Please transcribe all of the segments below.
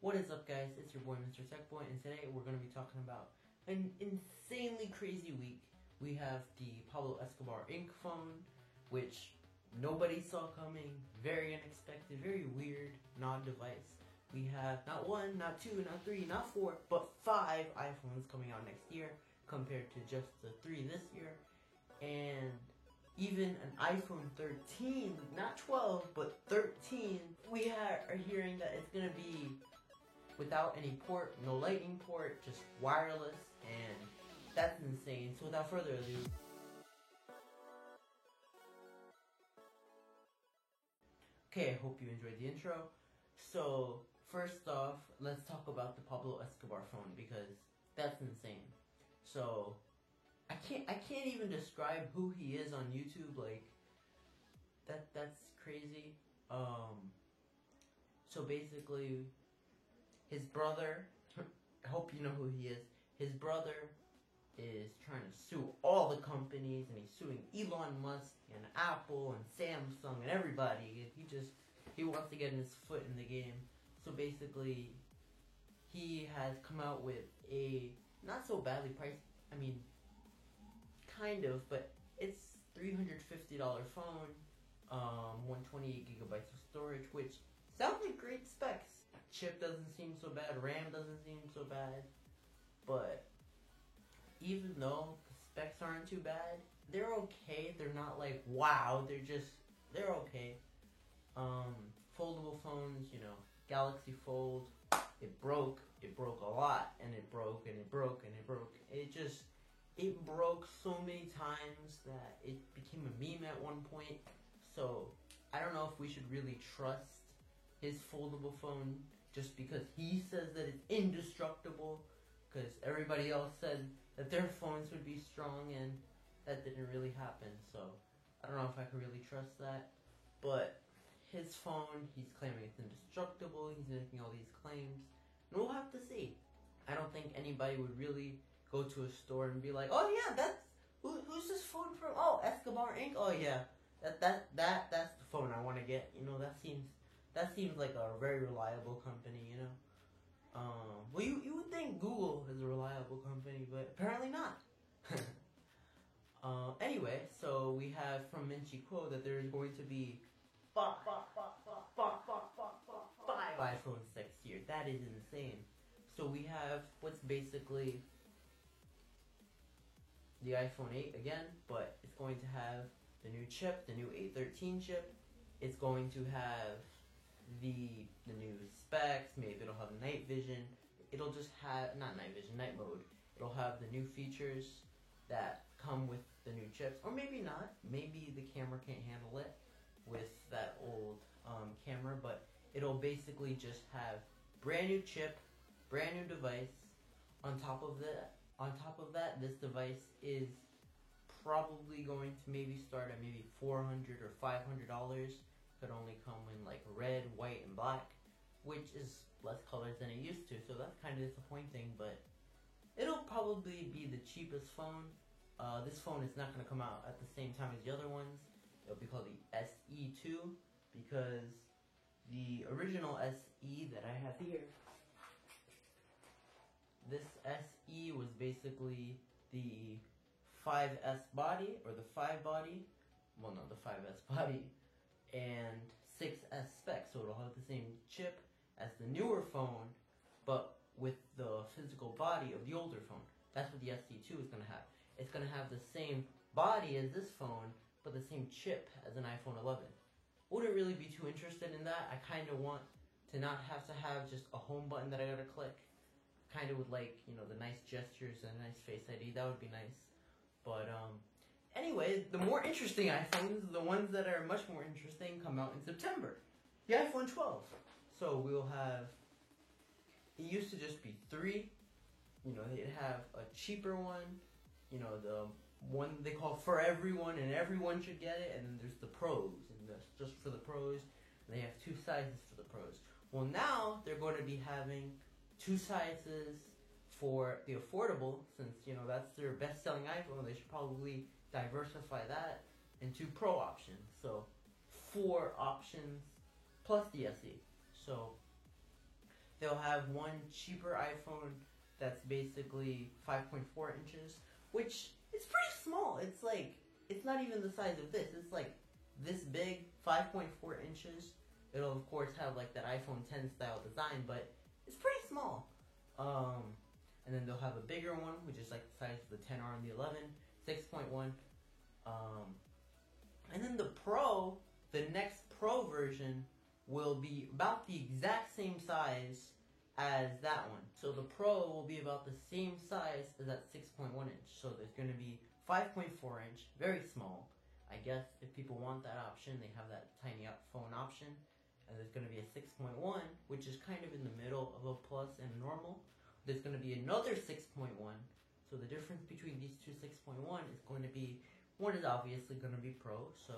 What is up, guys? It's your boy, Mr. Techboy, and today we're going to be talking about an insanely crazy week. We have the Pablo Escobar Inc. phone, which nobody saw coming, very unexpected, very weird, non-device. We have not one, not two, not three, not four, but 5 iPhones coming out next year, compared to just the 3 this year. And even an iPhone 13, not 12, but 13, we are hearing that it's going to be without any port, no lightning port, just wireless, and that's insane. So without further ado, okay, I hope you enjoyed the intro. So first off, let's talk about the Pablo Escobar phone, because that's insane. So I can't even describe who he is on YouTube. Like that's crazy. So basically, his brother, I hope you know who he is. His brother is trying to sue all the companies, and he's suing Elon Musk and Apple and Samsung and everybody. He wants to get his foot in the game. So basically, he has come out with a not so badly priced, I mean, kind of, but it's $350 phone, 128 gigabytes of storage, which sounds like great specs. Chip doesn't seem so bad, RAM doesn't seem so bad, but even though the specs aren't too bad, they're okay. They're not like wow, they're okay. Foldable phones, you know, Galaxy Fold, it broke a lot, and it broke and it broke and it broke. It broke so many times that it became a meme at one point. So I don't know if we should really trust his foldable phone just because he says that it's indestructible, because everybody else said that their phones would be strong, and that didn't really happen. So I don't know if I could really trust that. But his phone, he's claiming it's indestructible, he's making all these claims, and we'll have to see. I don't think anybody would really go to a store and be like, oh yeah, who's this phone from? Oh, Escobar Inc. Oh yeah, that's the phone I want to get. You know, that seems like a very reliable company. You know, well you would think Google is a reliable company, but apparently not. Anyway, so we have from Minchi Kuo that there's going to be 5 iPhones next year. That is insane. So we have what's basically the iPhone 8 again, but it's going to have the new chip, the new A13 chip. It's going to have the new specs. Maybe it'll have night vision. It'll just have, not night vision, night mode. It'll have the new features that come with the new chips, or maybe not. Maybe the camera can't handle it with that old camera, but it'll basically just have brand new chip, brand new device. On top of that, this device is probably going to maybe start at maybe $400 or $500. Could only come in like red, white, and black, which is less colors than it used to. So that's kind of disappointing, but it'll probably be the cheapest phone. This phone is not going to come out at the same time as the other ones. It'll be called the SE2, because the original SE that I have here, this SE was basically the 5S body, or the 5 body, well no, the 5S body, and 6S specs, so it'll have the same chip as the newer phone, but with the physical body of the older phone. That's what the SE2 is going to have. It's going to have the same body as this phone, but the same chip as an iPhone 11. Wouldn't really be too interested in that. I kind of want to not have to have just a home button that I gotta click. Kind of would like, you know, the nice gestures and a nice Face ID. That would be nice. But anyway, the more interesting iPhones, the ones that are much more interesting, come out in September. The iPhone 12. So we'll have, it used to just be 3. You know, they'd have a cheaper one, you know, the one they call for everyone, and everyone should get it, and then there's the pros, and that's just for the pros, and they have 2 sizes for the pros. Well, now they're going to be having 2 sizes for the affordable, since, you know, that's their best-selling iPhone. They should probably diversify that into pro options. So 4 options plus the SE. So they'll have one cheaper iPhone that's basically 5.4 inches, which is pretty small. It's like, it's not even the size of this. It's like this big, 5.4 inches. It'll of course have like that iPhone 10 style design, but it's pretty small. And then they'll have a bigger one, which is like the size of the 10R and the 11, 6.1. And then the Pro, the next Pro version, will be about the exact same size as that one. So the Pro will be about the same size as that 6.1 inch. So there's going to be 5.4 inch, very small. I guess if people want that option, they have that tiny phone option. And there's going to be a 6.1, which is kind of in the middle of a plus and a normal. There's going to be another 6.1. So the difference between these two 6.1 is going to be, one is obviously going to be Pro. So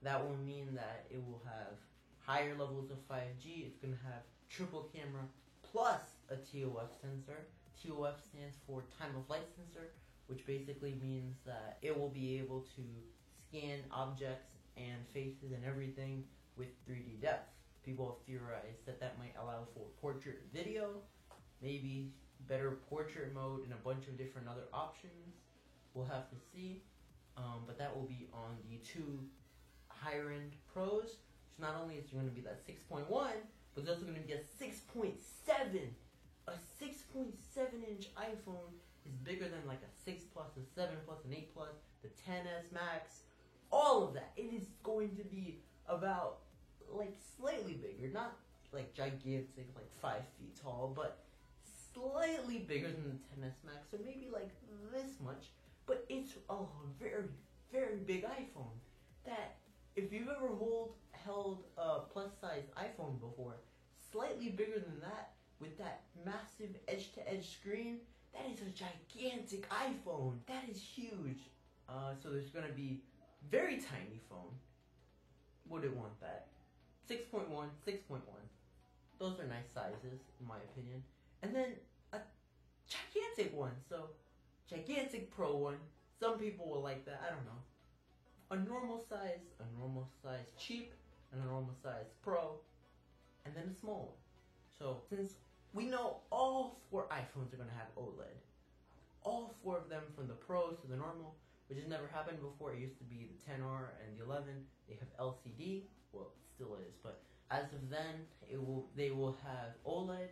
that will mean that it will have higher levels of 5G. It's going to have triple camera plus a TOF sensor. TOF stands for time of flight sensor, which basically means that it will be able to scan objects and faces and everything with 3D depth. People have theorized that that might allow for portrait video, maybe better portrait mode, and a bunch of different other options. We'll have to see, but that will be on the two higher end Pros. So not only is there going to be that 6.1, but there's also going to be a 6.7. A 6.7 inch iPhone is bigger than like a 6 Plus, a 7 Plus, an 8 Plus, the 10s Max, all of that. It is going to be about like slightly bigger, not like gigantic, like 5 feet tall, but slightly bigger than the 10s Max, so maybe like this much. But it's a very, very big iPhone that if you've ever held a plus size iPhone before, slightly bigger than that with that massive edge to edge screen, that is a gigantic iPhone. That is huge. So there's gonna be very tiny phone. Wouldn't want that. 6.1, 6.1. Those are nice sizes, in my opinion. And then a gigantic one. So, gigantic Pro one. Some people will like that. I don't know. A normal size cheap, and a normal size Pro, and then a small one. So, since we know all 4 iPhones are going to have OLED, all 4 of them from the Pro to the normal, which has never happened before. It used to be the 10R and the 11. They have LCD. Well, it still is, but as of then, they will have OLED,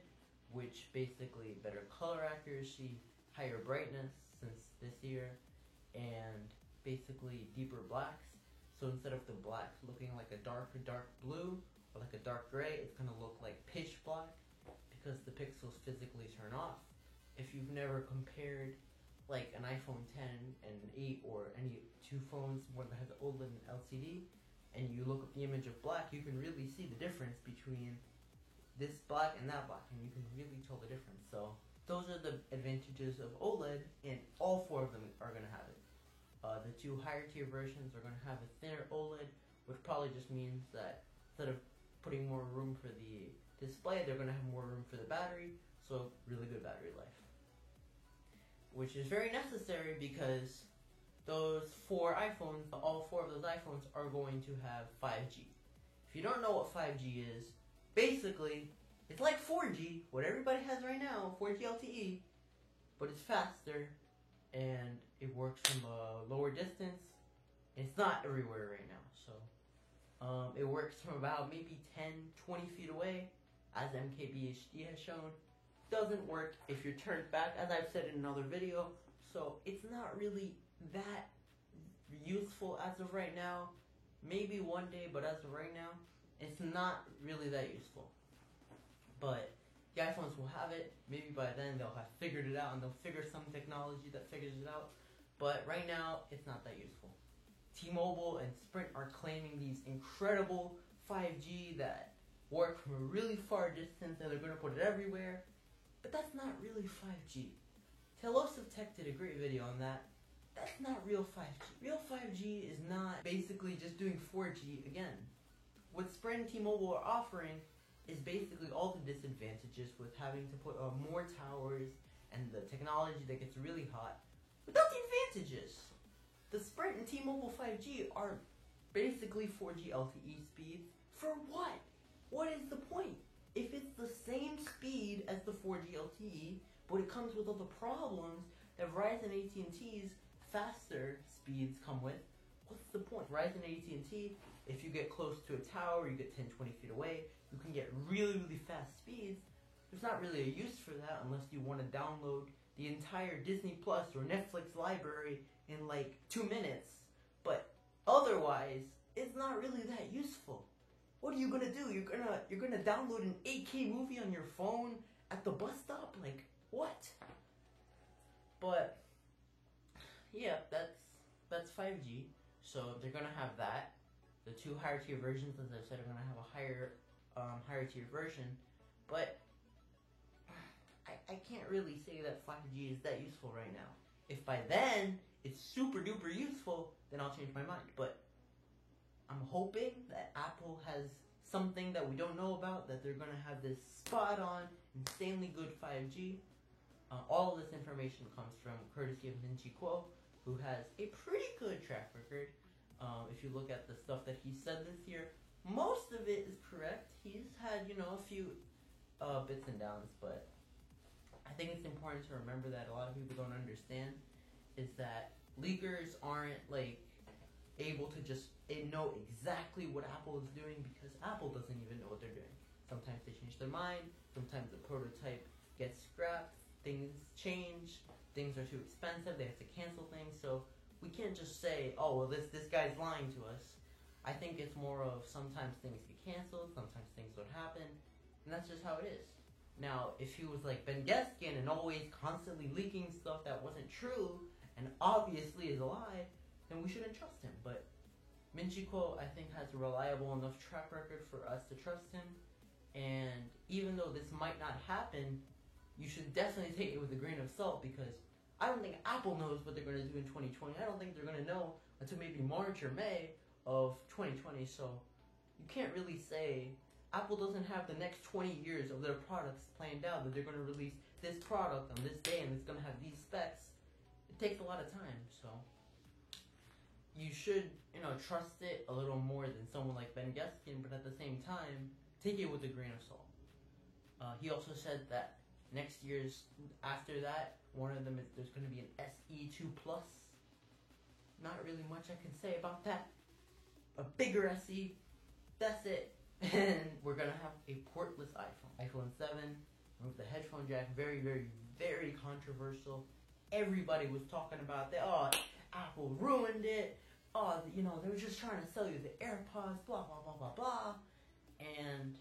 which basically better color accuracy, higher brightness since this year, and basically deeper blacks. So instead of the black looking like a dark blue or like a dark gray, it's going to look like pitch black because the pixels physically turn off. If you've never compared like an iPhone 10 and an 8 or any 2 phones, one that has OLED and LCD, and you look at the image of black, you can really see the difference between this black and that black, and you can really tell the difference. So those are the advantages of OLED, and all 4 of them are going to have it. The 2 higher tier versions are going to have a thinner OLED, which probably just means that instead of putting more room for the display, they're going to have more room for the battery, so really good battery life. Which is very necessary because those 4 iPhones, all 4 of those iPhones are going to have 5G. If you don't know what 5G is, basically, it's like 4G, what everybody has right now, 4G LTE, but it's faster, and it works from a lower distance. It's not everywhere right now, so it works from about maybe 10, 20 feet away, as MKBHD has shown. Doesn't work if you're turned back, as I've said in another video, so it's not really that useful as of right now. Maybe one day, but as of right now, it's not really that useful. But the iPhones will have it. Maybe by then they'll have figured it out, and they'll figure some technology that figures it out. But right now, it's not that useful. T-Mobile and Sprint are claiming these incredible 5G that work from a really far distance, and they're going to put it everywhere. But that's not really 5G. Telos of Tech did a great video on that. That's not real 5G. Real 5G is not basically just doing 4G again. What Sprint and T-Mobile are offering is basically all the disadvantages with having to put more towers and the technology that gets really hot without the advantages. The Sprint and T-Mobile 5G are basically 4G LTE speeds. For what? What is the point? If it's the LTE, but it comes with all the problems that Verizon AT&T's faster speeds come with. What's the point? Verizon AT&T, if you get close to a tower, you get 10, 20 feet away, you can get really, really fast speeds. There's not really a use for that unless you want to download the entire Disney Plus or Netflix library in like 2 minutes. But otherwise, it's not really that useful. What are you gonna do? You're gonna download an 8K movie on your phone at the bus stop? Like, what? But yeah, that's 5G. So they're gonna have that. The 2 higher tier versions, as I said, are gonna have a higher tier version. But I can't really say that 5G is that useful right now. If by then it's super duper useful, then I'll change my mind. But I'm hoping that Apple has something that we don't know about, that they're going to have this spot on, insanely good 5G. All of this information comes from courtesy of Min-Chi Kuo, who has a pretty good track record. If you look at the stuff that he said this year, most of it is correct. He's had, a few bits and downs, but I think it's important to remember that a lot of people don't understand is that leakers aren't able to just know exactly what Apple is doing, because Apple doesn't even know what they're doing. Sometimes they change their mind, sometimes the prototype gets scrapped, things change, things are too expensive, they have to cancel things, so we can't just say, oh, well, this guy's lying to us. I think it's more of sometimes things get canceled, sometimes things don't happen, and that's just how it is. Now, if he was like Ben Gaskin and always constantly leaking stuff that wasn't true and obviously is a lie, then we shouldn't trust him. But Min-Chi Kuo, I think, has a reliable enough track record for us to trust him. And even though this might not happen, you should definitely take it with a grain of salt, because I don't think Apple knows what they're going to do in 2020. I don't think they're going to know until maybe March or May of 2020. So you can't really say Apple doesn't have the next 20 years of their products planned out, that they're going to release this product on this day and it's going to have these specs. It takes a lot of time, so you should, trust it a little more than someone like Ben Gaskin, but at the same time, take it with a grain of salt. He also said that next year's, after that, one of them is there's going to be an SE2 Plus. Not really much I can say about that. A bigger SE, that's it. And we're going to have a portless iPhone 7, remove the headphone jack, very, very, very controversial. Everybody was talking about that. Oh, Apple ruined it. Oh, they were just trying to sell you the AirPods, blah, blah, blah, blah, blah. And,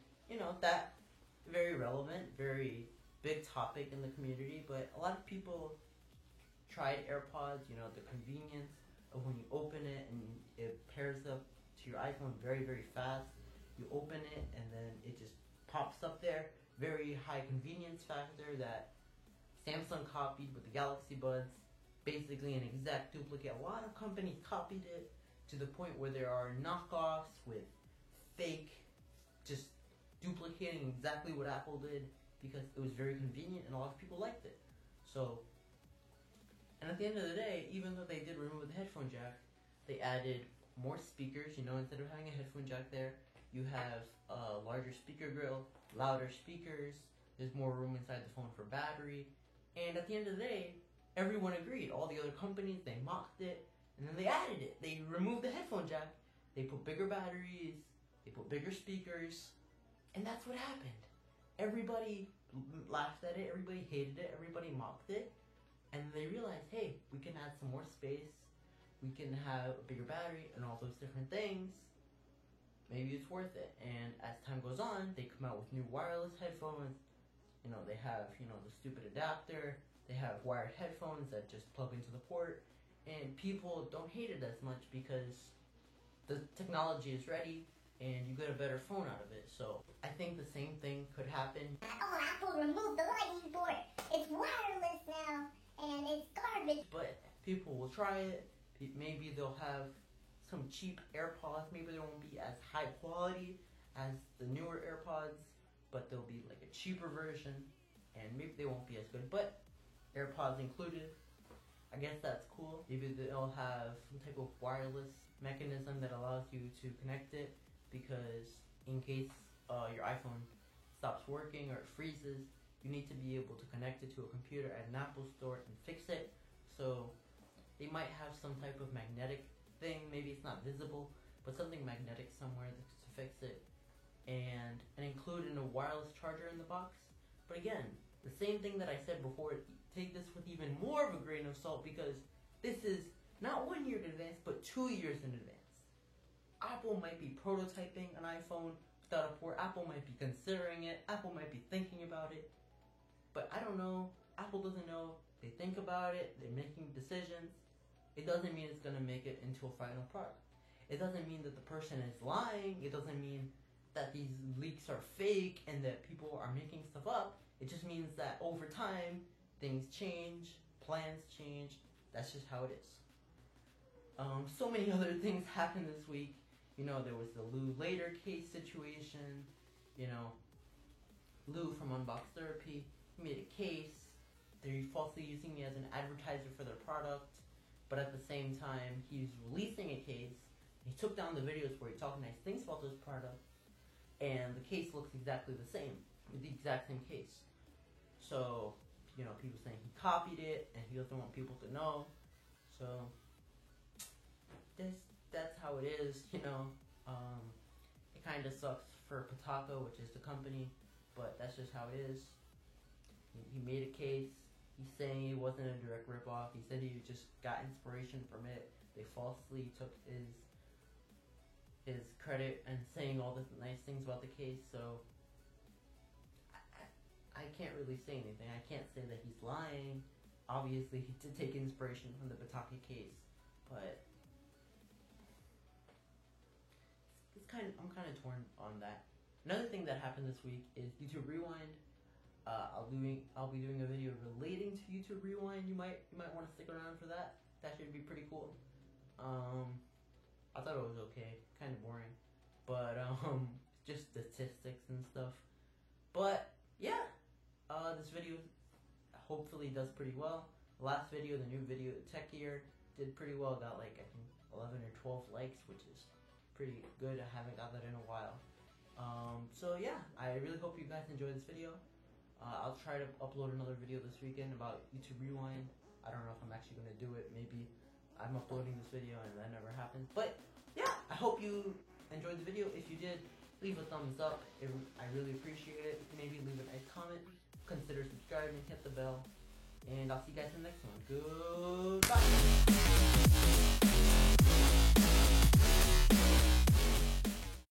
that very relevant, very big topic in the community. But a lot of people tried AirPods, the convenience of when you open it and it pairs up to your iPhone very, very fast. You open it and then it just pops up there. Very high convenience factor that Samsung copied with the Galaxy Buds. Basically an exact duplicate. A lot of companies copied it to the point where there are knockoffs with fake, just duplicating exactly what Apple did, because it was very convenient and a lot of people liked it. So, and at the end of the day, even though they did remove the headphone jack, they added more speakers. Instead of having a headphone jack there, you have a larger speaker grill, louder speakers, there's more room inside the phone for battery, and at the end of the day, everyone agreed. All the other companies, they mocked it, and then they added it. They removed the headphone jack, they put bigger batteries, they put bigger speakers, and that's what happened. Everybody laughed at it, everybody hated it, everybody mocked it, and they realized, hey, we can add some more space, we can have a bigger battery, and all those different things. Maybe it's worth it. And as time goes on, they come out with new wireless headphones. They have, the stupid adapter. They have wired headphones that just plug into the port. And people don't hate it as much because the technology is ready and you get a better phone out of it. So I think the same thing could happen. Oh, Apple removed the lightning port. It's wireless now and it's garbage. But people will try it. Maybe they'll have some cheap AirPods. Maybe they won't be as high quality as the newer AirPods, but they'll be like a cheaper version, and maybe they won't be as good, but AirPods included. I guess that's cool. Maybe they'll have some type of wireless mechanism that allows you to connect it, because in case your iPhone stops working or it freezes, you need to be able to connect it to a computer at an Apple store and fix it. So they might have some type of magnetic thing, maybe it's not visible, but something magnetic somewhere to fix it, and include in a wireless charger in the box. But again, the same thing that I said before, take this with even more of a grain of salt, because this is not 1 year in advance, but 2 years in advance. Apple might be prototyping an iPhone without a port. Apple might be considering it. Apple might be thinking about it. But I don't know. Apple doesn't know. They think about it. They're making decisions. It doesn't mean it's going to make it into a final product. It doesn't mean that the person is lying. It doesn't mean that these leaks are fake and that people are making stuff up. It just means that over time, things change, plans change. That's just how it is. So many other things happened this week. You know, there was the Lou Later case situation. You know, Lou from Unbox Therapy, he made a case. They're falsely using me as an advertiser for their product. But at the same time, he's releasing a case. He took down the videos where he talked nice things about this product. And the case looks exactly the same. The exact same case. So, you know, people saying he copied it and he doesn't want people to know. So, that's how it is, you know. It kind of sucks for Pitaka, which is the company, but that's just how it is. He made a case. He's saying it wasn't a direct ripoff. He said he just got inspiration from it. They falsely took his credit and saying all the nice things about the case. So I can't really say anything. I can't say that he's lying. Obviously, he did take inspiration from the Pitaka case, but I'm kind of torn on that. Another thing that happened this week is YouTube Rewind. I'll be doing a video relating to YouTube Rewind. You might want to stick around for that. That should be pretty cool. I thought it was okay, kind of boring, but just statistics and stuff. But yeah, this video hopefully does pretty well. The last video, the new video, Tech Gear, did pretty well. Got like I think 11 or 12 likes, which is pretty good. I haven't got that in a while. So yeah, I really hope you guys enjoy this video. I'll try to upload another video this weekend about YouTube Rewind. I don't know if I'm actually going to do it. Maybe I'm uploading this video and that never happens. But yeah, I hope you enjoyed the video. If you did, leave a thumbs up. I really appreciate it. Maybe leave a nice comment. Consider subscribing, hit the bell. And I'll see you guys in the next one. Goodbye.